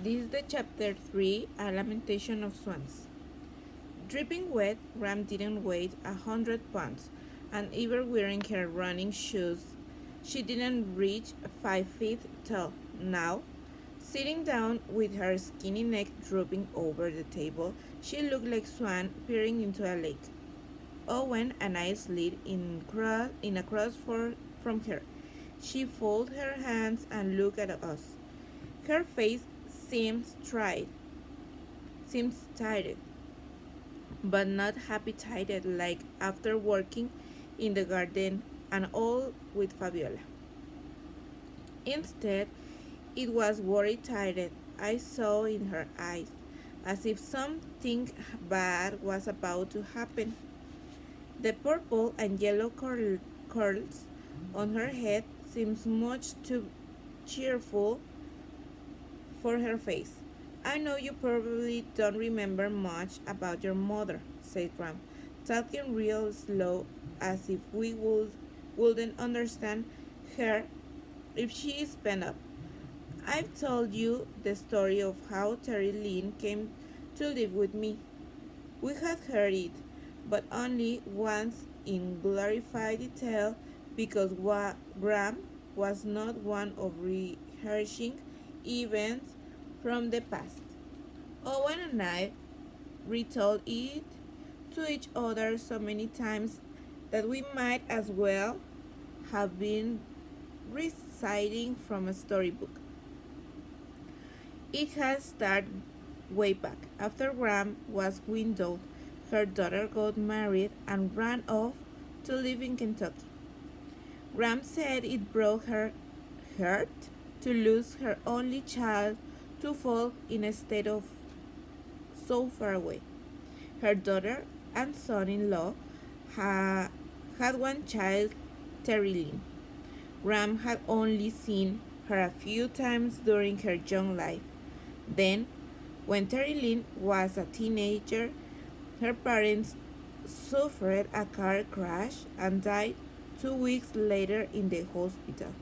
This is the chapter 3, A Lamentation of Swans. Dripping wet, Ram didn't weigh 100 pounds, and even wearing her running shoes, she didn't reach 5 feet tall. Now, sitting down with her skinny neck drooping over the table, she looked like Swan peering into a lake. Owen and I slid in across from her. She folded her hands and looked at us. Her face seems tired, but not happy-tired like after working in the garden and all with Fabiola. Instead, it was worry-tired. I saw in her eyes, as if something bad was about to happen. The purple and yellow curls on her head seemed much too cheerful for her face. I know you probably don't remember much about your mother, said Ram, talking real slow as if wouldn't understand her if she sped up. I've told you the story of how Terry Lynn came to live with me. We had heard it, but only once in glorified detail because Graham was not one of rehearsing events from the past. Owen and I retold it to each other so many times that we might as well have been reciting from a storybook. It had started way back. After Graham was widowed, her daughter got married and ran off to live in Kentucky. Graham said it broke her heart to lose her only child to fall in a state of so far away. Her daughter and son-in-law had one child, Terry Lynn. Graham had only seen her a few times during her young life. Then, when Terry Lynn was a teenager, her parents suffered a car crash and died 2 weeks later in the hospital.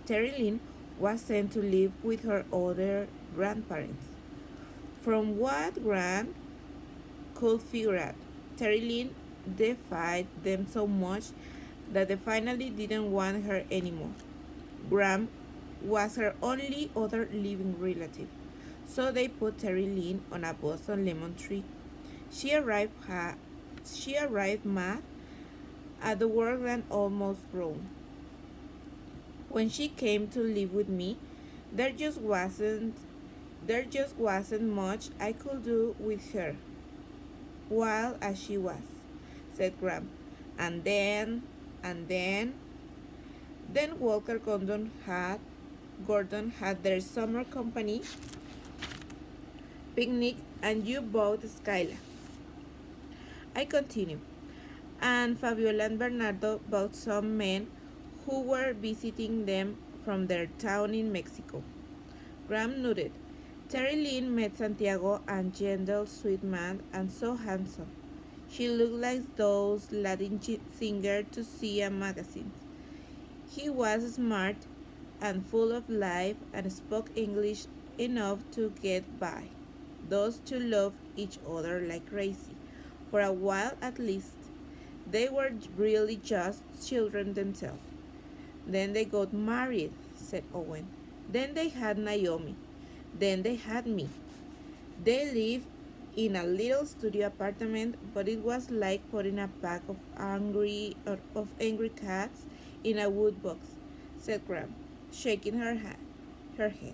Terry Lynn was sent to live with her other grandparents. From what Grant could figure out, Terry Lynn defied them so much that they finally didn't want her anymore. Graham was her only other living relative, so they put Terry Lynn on a Boston lemon tree. She arrived, mad at the world and almost grown. When she came to live with me, there just wasn't much I could do with her, wild as she was, said Graham. And then Walker Gordon had their summer company picnic and you bought Skyla. I continue. And Fabiola and Bernardo bought some men who were visiting them from their town in Mexico. Graham nodded. Terry Lynn met Santiago, a gentle, sweet man, and so handsome. She looked like those Latin singers to see a magazine. He was smart and full of life and spoke English enough to get by. Those two loved each other like crazy, for a while at least. They were really just children themselves. Then they got married, said Owen. Then they had Naomi. Then they had me. They lived in a little studio apartment, but it was like putting a pack of angry cats in a wood box, said Graham, shaking her head.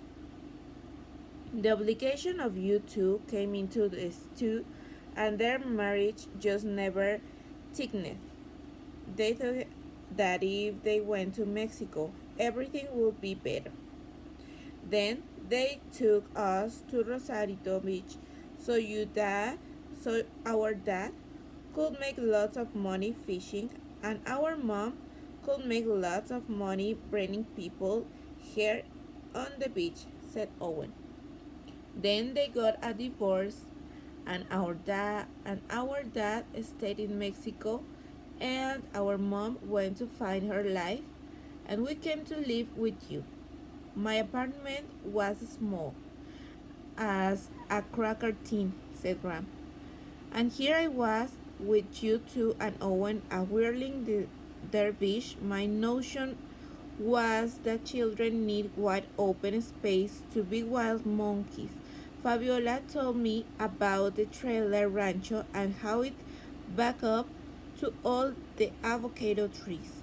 The obligation of you two came into this too, and their marriage just never thickened. They thought that if they went to Mexico, everything would be better. Then they took us to Rosarito Beach so our dad could make lots of money fishing and our mom could make lots of money bringing people here on the beach, said Owen. Then they got a divorce and our dad stayed in Mexico and our mom went to find her life and we came to live with you. My apartment was small as a cracker tin, said Gram. And here I was with you two and Owen, a whirling dervish. My notion was that children need wide open space to be wild monkeys. Fabiola told me about the trailer rancho and how it backed up to all the avocado trees.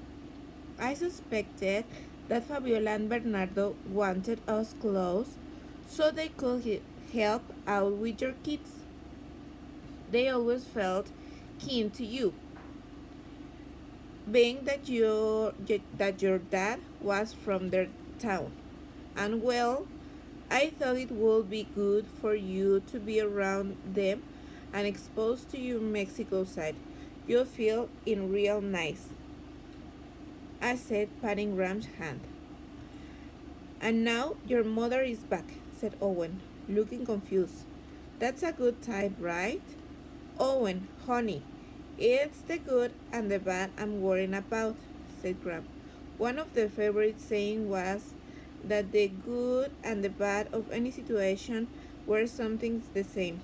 I suspected that Fabiola and Bernardo wanted us close so they could help out with your kids. They always felt keen to you, being that your dad was from their town. And well, I thought it would be good for you to be around them and exposed to your Mexico side. You'll feel in real nice, I said, patting Ram's hand. And now your mother is back, said Owen, looking confused. That's a good type, right? Owen, honey, it's the good and the bad I'm worrying about, said Gram. One of their favorite sayings was that the good and the bad of any situation were something the same.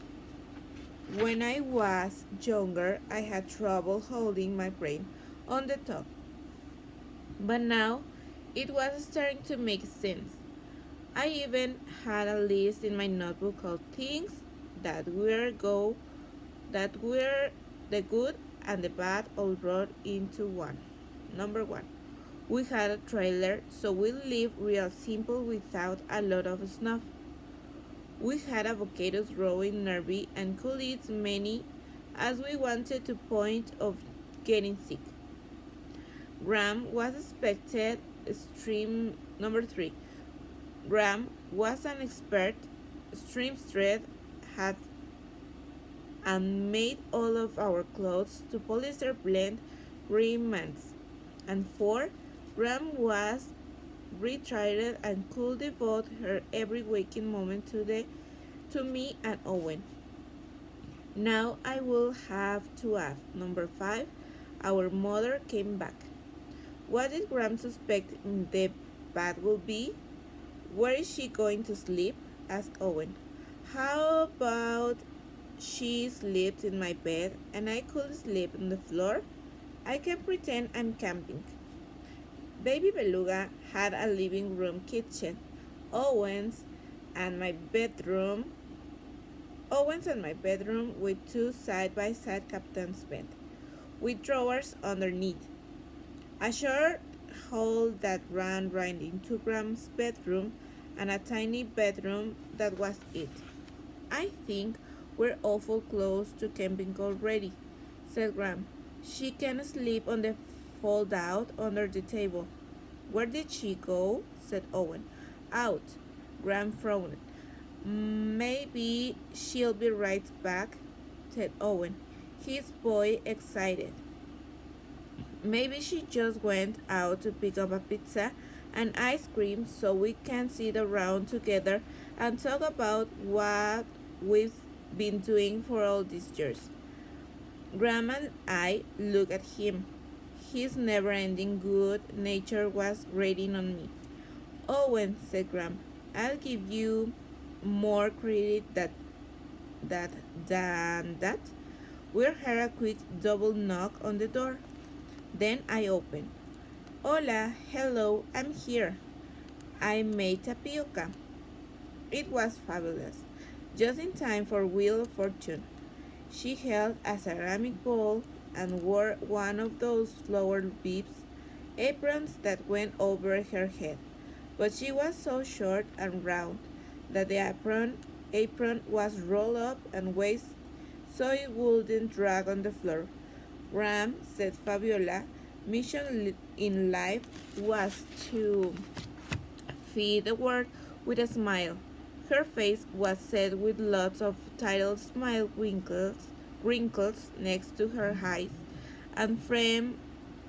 When I was younger, I had trouble holding my brain on the top, but now it was starting to make sense. I even had a list in my notebook of things that were the good and the bad all brought into one. Number one, we had a trailer, so we lived real simple without a lot of stuff. We had avocados growing nearby and could eat many as we wanted to point of getting sick. Graham was expected stream number three. Graham was an expert seamstress, had and made all of our clothes to polyester blend remnants. And four, Graham was retired and could devote her every waking moment to me and Owen. Now I will have to add number five, our mother came back. What did Graham suspect the bad will be? Where is she going to sleep? Asked Owen. How about she sleeps in my bed and I could sleep on the floor? I can pretend I'm camping. Baby Beluga had a living room kitchen. Owen's and my bedroom Owens and my bedroom with two side-by-side captain's bed, with drawers underneath. A short hole that ran right into Graham's bedroom and a tiny bedroom that was it. I think we're awful close to camping already, said Graham. She can sleep on the fold out under the table. Where did she go? Said Owen. Out. Graham frowned. Maybe she'll be right back, said Owen, his voice excited. Maybe she just went out to pick up a pizza and ice cream so we can sit around together and talk about what we've been doing for all these years. Graham and I looked at him. His never-ending good nature was grating on me. Owen, said Graham, I'll give you more credit than that. We heard a quick double knock on the door. Then I opened. Hola, hello, I'm here. I made tapioca. It was fabulous, just in time for Wheel of Fortune. She held a ceramic bowl and wore one of those flower bibs aprons that went over her head, but she was so short and round that the apron was rolled up and waist so it wouldn't drag on the floor. Ram, said Fabiola, mission in life was to feed the world with a smile. Her face was set with lots of title smile wrinkles next to her eyes, and framed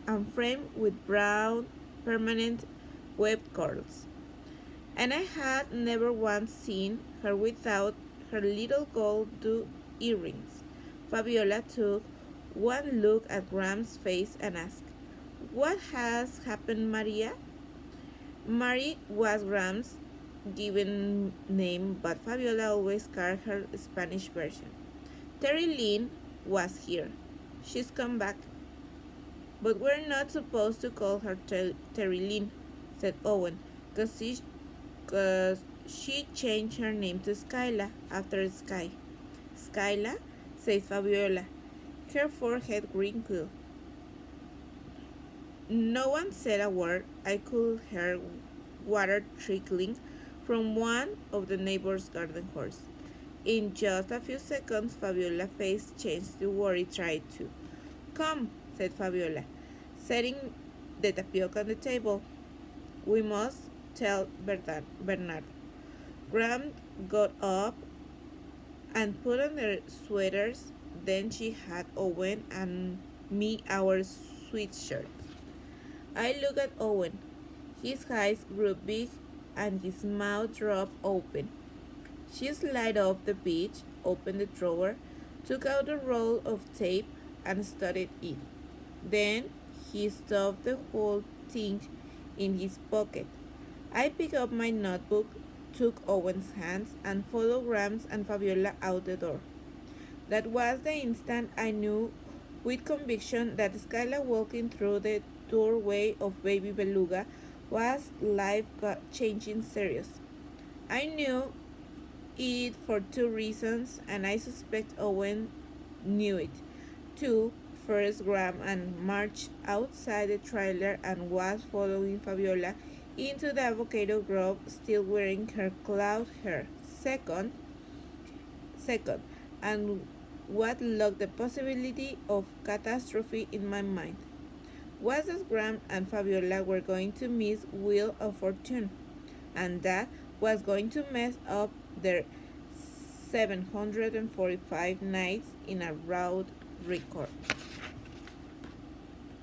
with brown permanent webbed curls. And I had never once seen her without her little gold earrings. Fabiola took one look at Graham's face and asked, What has happened, Maria? Mary was Graham's given name, but Fabiola always carried her Spanish version. Terry Lynn was here. She's come back. But we're not supposed to call her Terry Lynn, said Owen, cause she changed her name to Skyla after Sky. Skyla, said Fabiola, her forehead wrinkled. No one said a word. I could hear water trickling from one of the neighbor's garden hoses. In just a few seconds, Fabiola's face changed to worry tried to. Come, said Fabiola, setting the tapioca on the table. We must tell Bernardo. Graham got up and put on their sweaters. Then she had Owen and me our sweatshirts. I looked at Owen. His eyes grew big and his mouth dropped open. She slid off the beach, opened the drawer, took out a roll of tape, and studied it. Then he stuffed the whole thing in his pocket. I picked up my notebook, took Owen's hands, and followed Grams and Fabiola out the door. That was the instant I knew with conviction that Skyla walking through the doorway of Baby Beluga was life changing serious. I knew it for two reasons, and I suspect Owen knew it. Two, first, Graham and marched outside the trailer and was following Fabiola into the avocado grove, still wearing her cloud hair. Second, and what locked the possibility of catastrophe in my mind was that Graham and Fabiola were going to miss Wheel of Fortune, and that was going to mess up their 745 nights in a row record.